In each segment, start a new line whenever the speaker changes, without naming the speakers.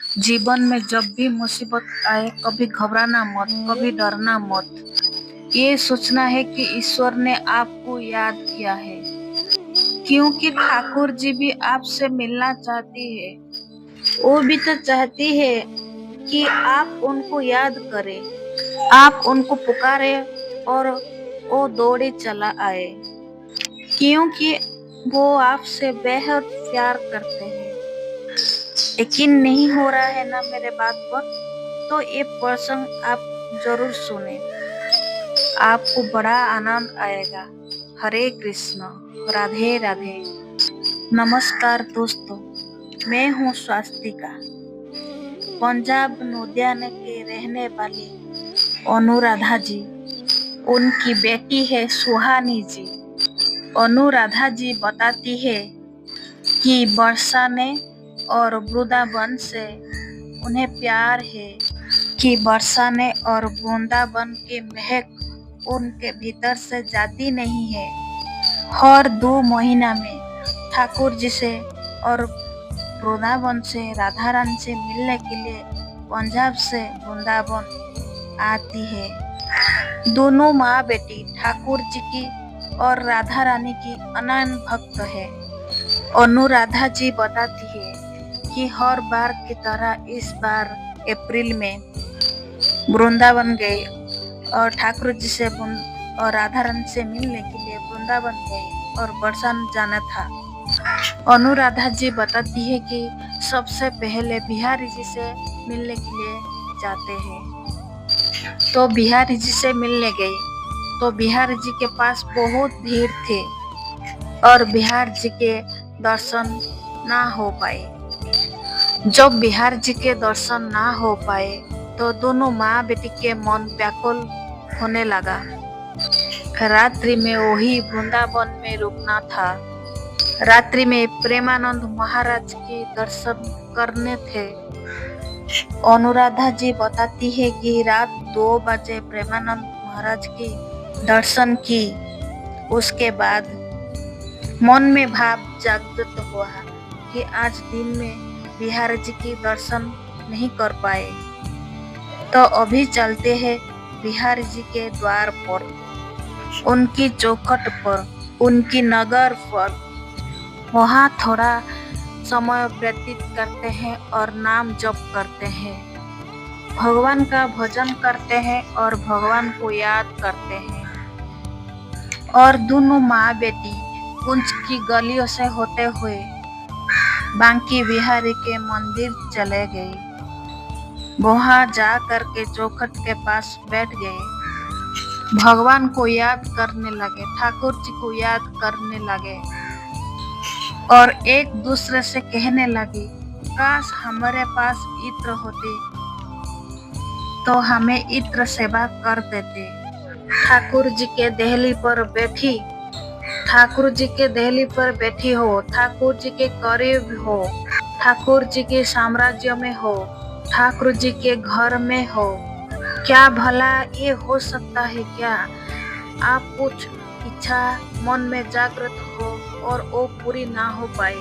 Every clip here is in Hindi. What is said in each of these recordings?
जीवन में जब भी मुसीबत आए कभी घबराना मत, कभी डरना मत। ये सोचना है कि ईश्वर ने आपको याद किया है, क्योंकि ठाकुर जी भी आपसे मिलना चाहती है। वो भी तो चाहती है कि आप उनको याद करें, आप उनको पुकारे और वो दौड़े चला आए, क्योंकि वो आपसे बेहद प्यार करते हैं। यकीन नहीं हो रहा है ना मेरे बात पर? तो ये प्रसंग आप जरूर सुने, आपको बड़ा आनंद आएगा। हरे कृष्ण, राधे राधे। नमस्कार दोस्तों, मैं हूँ स्वास्तिका। पंजाब लुधियाना के रहने वाली अनुराधा जी, उनकी बेटी है सुहानी जी। अनुराधा जी बताती है कि वर्षा ने और वृंदावन से उन्हें प्यार है, कि वर्षा ने और वृंदावन की महक उनके भीतर से जाती नहीं है। हर 2 महीना में ठाकुर जी से और वृंदावन से राधा रानी से मिलने के लिए पंजाब से वृंदावन आती है। दोनों माँ बेटी ठाकुर जी की और राधा रानी की अनन्य भक्त है। अनुराधा जी बताती है कि हर बार की तरह इस बार अप्रैल में वृंदावन गए और ठाकुर जी से और राधा रानी से मिलने के लिए वृंदावन गए और बरसाने जाना था। अनुराधा जी बताती है कि सबसे पहले बिहारी जी से मिलने के लिए जाते हैं। तो बिहारी जी से मिलने गए तो बिहारी जी के पास बहुत भीड़ थे और बिहार जी के दर्शन ना हो पाए। जब बिहार जी के दर्शन ना हो पाए तो दोनों माँ बेटी के मन व्याकुल होने लगा। रात्रि में वही वृंदावन में रुकना था। रात्रि में प्रेमानंद महाराज के दर्शन करने थे। अनुराधा जी बताती है कि रात 2 बजे प्रेमानंद महाराज की दर्शन की। उसके बाद मन में भाव जागृत हुआ कि आज दिन में बिहार जी की दर्शन नहीं कर पाए, तो अभी चलते हैं बिहार जी के द्वार पर, उनकी चौखट पर, उनकी नगर पर। वहाँ थोड़ा समय व्यतीत करते हैं और नाम जप करते हैं, भगवान का भजन करते हैं और भगवान को याद करते हैं। और दोनों माँ बेटी कुंज की गलियों से होते हुए बांकी बिहारी के मंदिर चले गए। वहां जा कर के चौखट के पास बैठ गए, भगवान को याद करने लगे, ठाकुर जी को याद करने लगे और एक दूसरे से कहने लगे, काश हमारे पास इत्र होते तो हमें इत्र सेवा कर देते। ठाकुर जी के देहली पर बैठी, ठाकुर जी के देहली पर बैठी हो, ठाकुर जी के करीब हो, ठाकुर जी के साम्राज्य में हो, ठाकुर जी के घर में हो। क्या भला ये हो सकता है क्या? आप कुछ इच्छा मन में जागृत हो और वो पूरी ना हो पाए,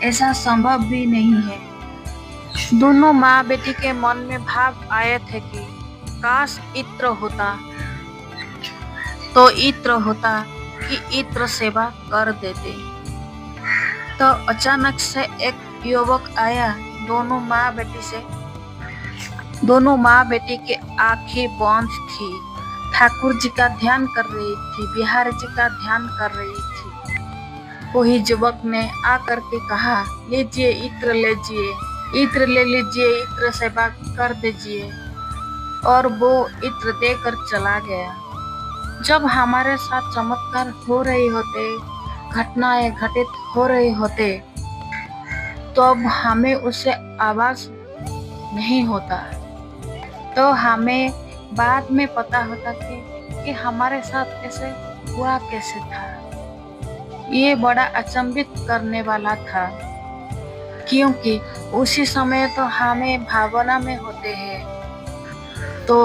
ऐसा संभव भी नहीं है। दोनों माँ बेटी के मन में भाव आए थे कि काश इत्र होता तो इत्र होता कि इत्र सेवा कर देते। तो अचानक से एक युवक आया। दोनों माँ बेटी की आंखें बंद थी, ठाकुर जी का ध्यान कर रही थी, बिहार जी का ध्यान कर रही थी। वही युवक ने आकर के कहा, लीजिए इत्र लीजिए, इत्र ले लीजिए, इत्र सेवा कर दीजिए। और वो इत्र देकर चला गया। जब हमारे साथ चमत्कार हो रहे होते, घटनाएं घटित हो रहे होते, तो अब हमें उससे आवाज नहीं होता, तो हमें बाद में पता होता कि हमारे साथ ऐसे हुआ कैसे था। ये बड़ा अचंभित करने वाला था, क्योंकि उसी समय तो हमें भावना में होते हैं। तो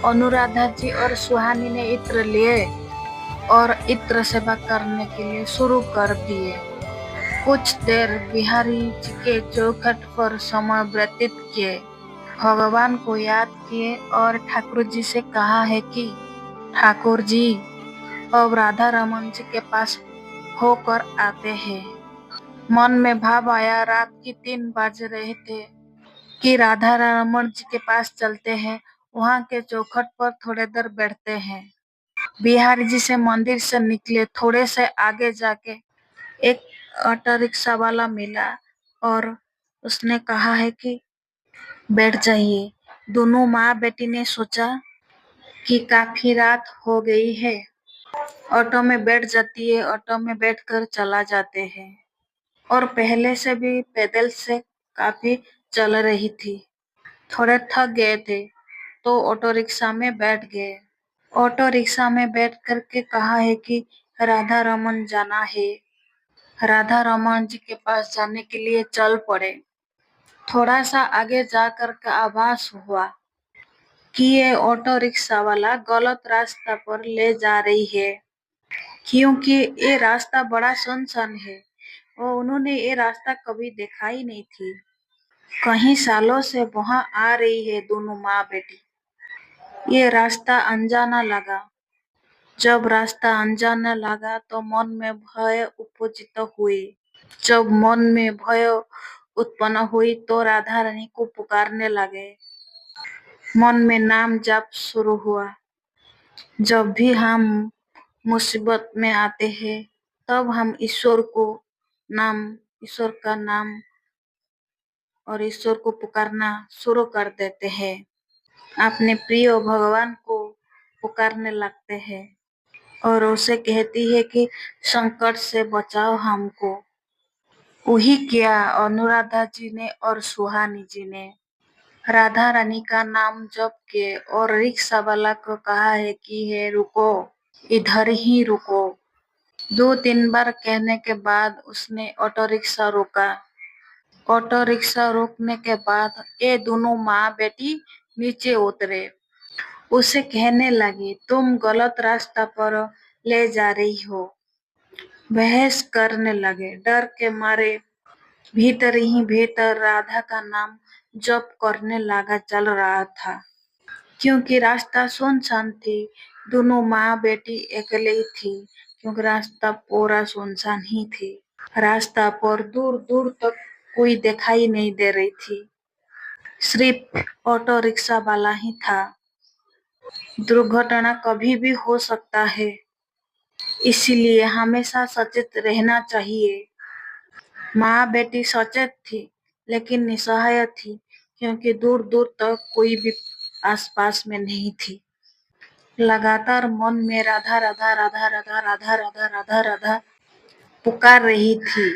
अनुराधा जी और सुहानी ने इत्र लिए और इत्र सेवा करने के लिए शुरू कर दिए। कुछ देर बिहारी जी के चौखट पर समय व्यतीत किए, भगवान को याद किए और ठाकुर जी से कहा है कि ठाकुर जी अब राधा रमन जी के पास होकर आते हैं। मन में भाव आया, रात की 3 बज रहे थे कि राधा रमन जी के पास चलते हैं, वहाँ के चौखट पर थोड़ी देर बैठते हैं। बिहारी जी से मंदिर से निकले, थोड़े से आगे जाके एक ऑटो रिक्शा वाला मिला और उसने कहा है कि बैठ जाइए। दोनों माँ बेटी ने सोचा कि काफी रात हो गई है, ऑटो में बैठ जाती है, ऑटो में बैठकर चला जाते हैं। और पहले से भी पैदल से काफी चल रही थी, थोड़े थक गए थे तो ऑटो रिक्शा में बैठ गए। ऑटो रिक्शा में बैठ करके कहा है कि राधा रमन जाना है। राधा रमन जी के पास जाने के लिए चल पड़े। थोड़ा सा आगे जाकर के आभास हुआ कि ये ऑटो रिक्शा वाला गलत रास्ता पर ले जा रही है, क्योंकि ये रास्ता बड़ा सुनसान है और उन्होंने ये रास्ता कभी देखा ही नहीं थी। कई सालों से वहां आ रही है दोनों माँ बेटी। ये रास्ता अनजाना लगा। जब रास्ता अनजाना लगा तो मन में भय उपजित हुई। जब मन में भय उत्पन्न हुई तो राधा रानी को पुकारने लगे। मन में नाम जाप शुरू हुआ। जब भी हम मुसीबत में आते हैं तब हम ईश्वर का नाम और ईश्वर को पुकारना शुरू कर देते हैं। अपने प्रिय भगवान को पुकारने लगते हैं और उसे कहती है कि संकट से बचाओ हमको। वही किया अनुराधा जी ने और सुहानी जी ने। राधा रानी का नाम जप के और रिक्शा वाला को कहा है कि है रुको, इधर ही रुको। 2-3 बार कहने के बाद उसने ऑटो रिक्शा रोका। ऑटो रिक्शा रोकने के बाद ये दोनों माँ बेटी नीचे उतरे। उसे कहने लगी, तुम गलत रास्ता पर ले जा रही हो। बहस करने लगे। डर के मारे भीतर ही भीतर राधा का नाम जप करने लगा चल रहा था, क्योंकि रास्ता सुनसान थी। दोनों माँ बेटी अकेले ही थी, क्योंकि रास्ता पूरा सुनसान ही थी। रास्ता पर दूर दूर तक कोई दिखाई नहीं दे रही थी, सिर्फ ऑटो रिक्शा वाला ही था। दुर्घटना कभी भी हो सकता है, इसीलिए हमेशा सचेत रहना चाहिए। माँ बेटी सचेत थी लेकिन निसहाय थी, क्योंकि दूर दूर तक कोई भी आसपास में नहीं थी। लगातार मन में राधा राधा राधा राधा राधा राधा राधा राधा पुकार रही थी।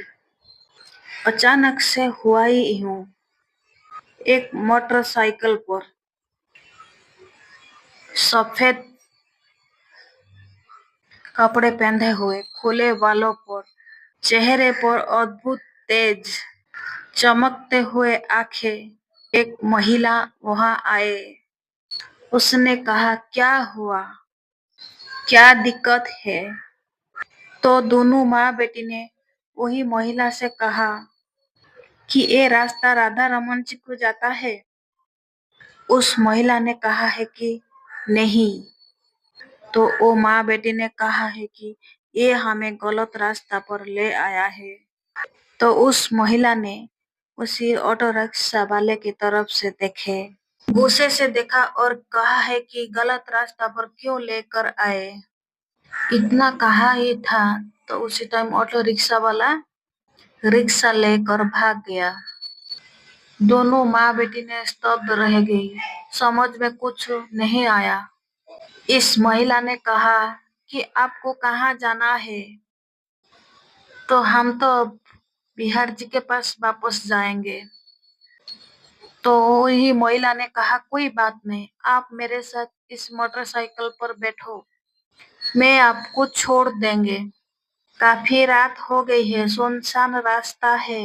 अचानक से हुआ ही यूं, एक मोटरसाइकिल पर सफेद कपड़े पहने हुए, खुले बालों पर, चेहरे पर अद्भुत तेज, चमकते हुए आंखें, एक महिला वहां आए। उसने कहा, क्या हुआ, क्या दिक्कत है? तो दोनों माँ बेटी ने वही महिला से कहा कि ये रास्ता राधा रमन जी को जाता है। उस महिला ने कहा है कि नहीं। तो वो माँ बेटी ने कहा है कि ये हमें गलत रास्ता पर ले आया है। तो उस महिला ने उसी ऑटो रिक्शा वाले की तरफ से देखे, गुस्से से देखा और कहा है कि गलत रास्ता पर क्यों लेकर आए। इतना कहा ही था तो उसी टाइम ऑटो रिक्शा वाला रिक्शा लेकर भाग गया। दोनों माँ बेटी ने स्तब्ध रह गई, समझ में कुछ नहीं आया। इस महिला ने कहा कि आपको कहाँ जाना है? तो हम तो बिहार जी के पास वापस जाएंगे। तो वही महिला ने कहा, कोई बात नहीं, आप मेरे साथ इस मोटरसाइकिल पर बैठो, मैं आपको छोड़ देंगे। काफी रात हो गई है, सुनसान रास्ता है,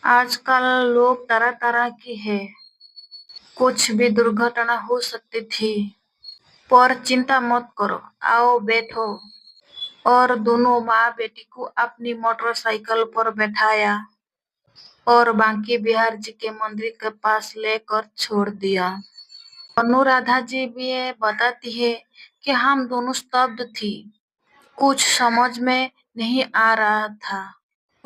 आजकल लोग तरह तरह की है, कुछ भी दुर्घटना हो सकती थी, पर चिंता मत करो, आओ बैठो। और दोनों माँ बेटी को अपनी मोटरसाइकिल पर बैठाया और बांके बिहार जी के मंदिर के पास लेकर छोड़ दिया। अनुराधा जी भी ये बताती है कि हम दोनों स्तब्ध थी, कुछ समझ में नहीं आ रहा था।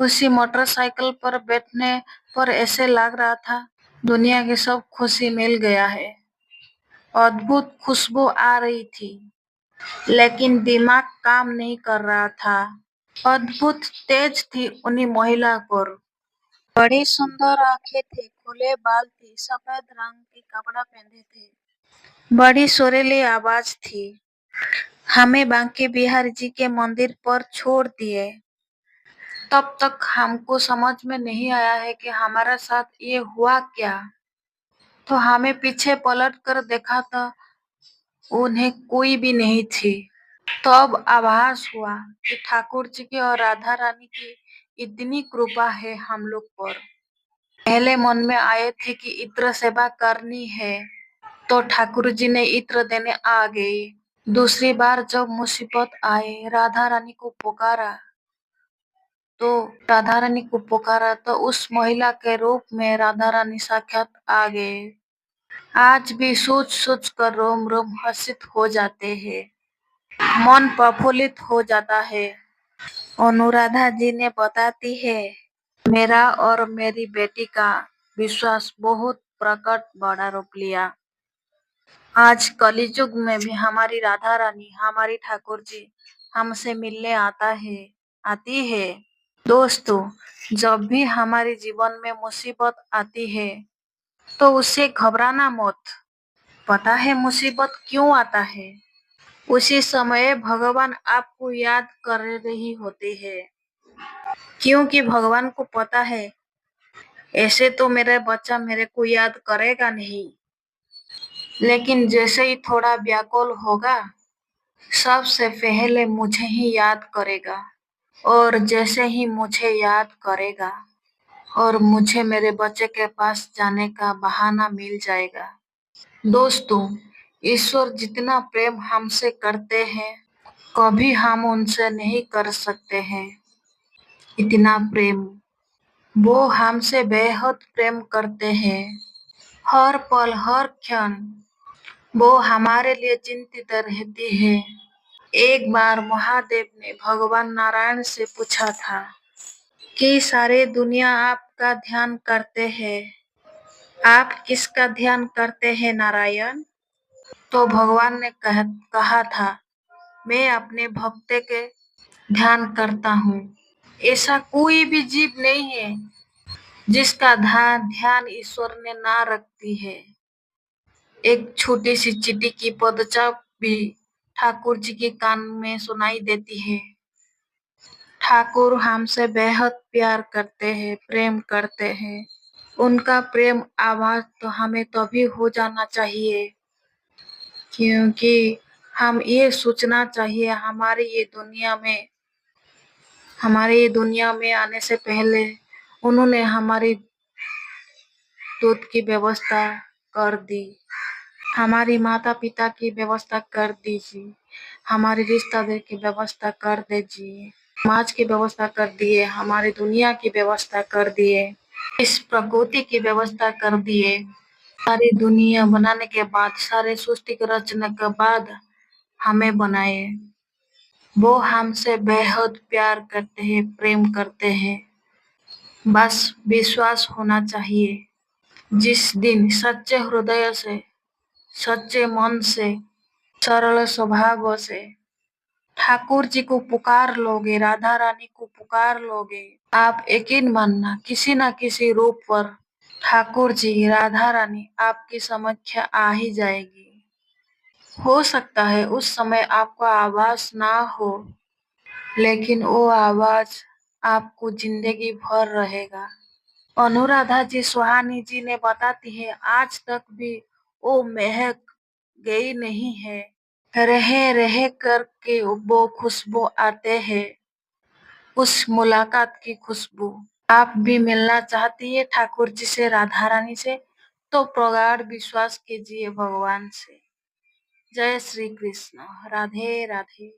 उसी मोटरसाइकिल पर बैठने पर ऐसे लग रहा था दुनिया की सब खुशी मिल गया है। अद्भुत खुशबू आ रही थी, लेकिन दिमाग काम नहीं कर रहा था। अद्भुत तेज थी उन्हीं महिला पर। बड़ी सुंदर आंखें थी, खुले बाल थी, सफेद रंग के कपड़ा पहने थे। बड़ी सुरीली आवाज थी। हमें बांके बिहारी जी के मंदिर पर छोड़ दिए। तब तक हमको समझ में नहीं आया है कि हमारा साथ ये हुआ क्या। तो हमें पीछे पलट कर देखा तो उन्हें कोई भी नहीं थी। तो अब आभास हुआ कि ठाकुर जी की और राधा रानी की इतनी कृपा है हम लोग पर। पहले मन में आए थे कि इत्र सेवा करनी है, तो ठाकुर जी ने इत्र देने आ गए। दूसरी बार जब मुसीबत आए, राधा रानी को पुकारा तो उस महिला के रूप में राधा रानी साक्षात आ गए। आज भी सोच सोच कर रोम रोम हर्षित हो जाते हैं, मन प्रफुल्लित हो जाता है। अनुराधा जी ने बताती है, मेरा और मेरी बेटी का विश्वास बहुत प्रकट बड़ा रूप लिया। आज कलियुग में भी हमारी राधा रानी, हमारी ठाकुर जी हमसे मिलने आती है। दोस्तों, जब भी हमारे जीवन में मुसीबत आती है, तो उससे घबराना मत। पता है मुसीबत क्यों आता है? उसी समय भगवान आपको याद कर रही होती है, क्योंकि भगवान को पता है ऐसे तो मेरा बच्चा मेरे को याद करेगा नहीं, लेकिन जैसे ही थोड़ा व्याकुल होगा, सबसे पहले मुझे ही याद करेगा। और जैसे ही मुझे याद करेगा और मुझे मेरे बच्चे के पास जाने का बहाना मिल जाएगा। दोस्तों, ईश्वर जितना प्रेम हमसे करते हैं, कभी हम उनसे नहीं कर सकते हैं इतना प्रेम। वो हमसे बेहद प्रेम करते हैं। हर पल, हर क्षण वो हमारे लिए चिंतित रहती है। एक बार महादेव ने भगवान नारायण से पूछा था कि सारे दुनिया आपका ध्यान करते हैं, आप किसका ध्यान करते हैं नारायण? तो भगवान ने कहा था, मैं अपने भक्त के ध्यान करता हूँ। ऐसा कोई भी जीव नहीं है जिसका ध्यान ईश्वर ने ना रखती है। एक छोटी सी चींटी की पदचाप भी ठाकुर जी के कान में सुनाई देती है। ठाकुर हमसे बेहद प्यार करते हैं, प्रेम करते हैं। उनका प्रेम आभास तो हमें तभी हो जाना चाहिए, क्योंकि हम ये सोचना चाहिए हमारे ये दुनिया में आने से पहले उन्होंने हमारी दूध की व्यवस्था कर दी, हमारी माता पिता की व्यवस्था कर दीजिए, हमारे रिश्तेदार की व्यवस्था कर दीजिए, समाज की व्यवस्था कर दिए, हमारी दुनिया की व्यवस्था कर दिए, इस प्रकृति की व्यवस्था कर दिए। सारी दुनिया बनाने के बाद, सारे सृष्टि के रचने के बाद हमें बनाए। वो हमसे बेहद प्यार करते हैं, प्रेम करते हैं। बस विश्वास होना चाहिए। जिस दिन सच्चे हृदय से, सच्चे मन से, सरल स्वभाव से ठाकुर जी को पुकार लोगे, राधा रानी को पुकार लोगे, आप यकीन मानना किसी न किसी रूप पर ठाकुर जी, राधा रानी आपकी समक्ष आ ही जाएगी। हो सकता है उस समय आपको आवाज ना हो, लेकिन वो आवाज आपको जिंदगी भर रहेगा। अनुराधा जी सुहानी जी ने बताती है, आज तक भी वो महक गई नहीं है। रह रह करके वो खुशबू आते हैं, उस मुलाकात की खुशबू। आप भी मिलना चाहती है ठाकुर जी से, राधा रानी से, तो प्रगाढ़ विश्वास कीजिए भगवान से। जय श्री कृष्ण। राधे राधे।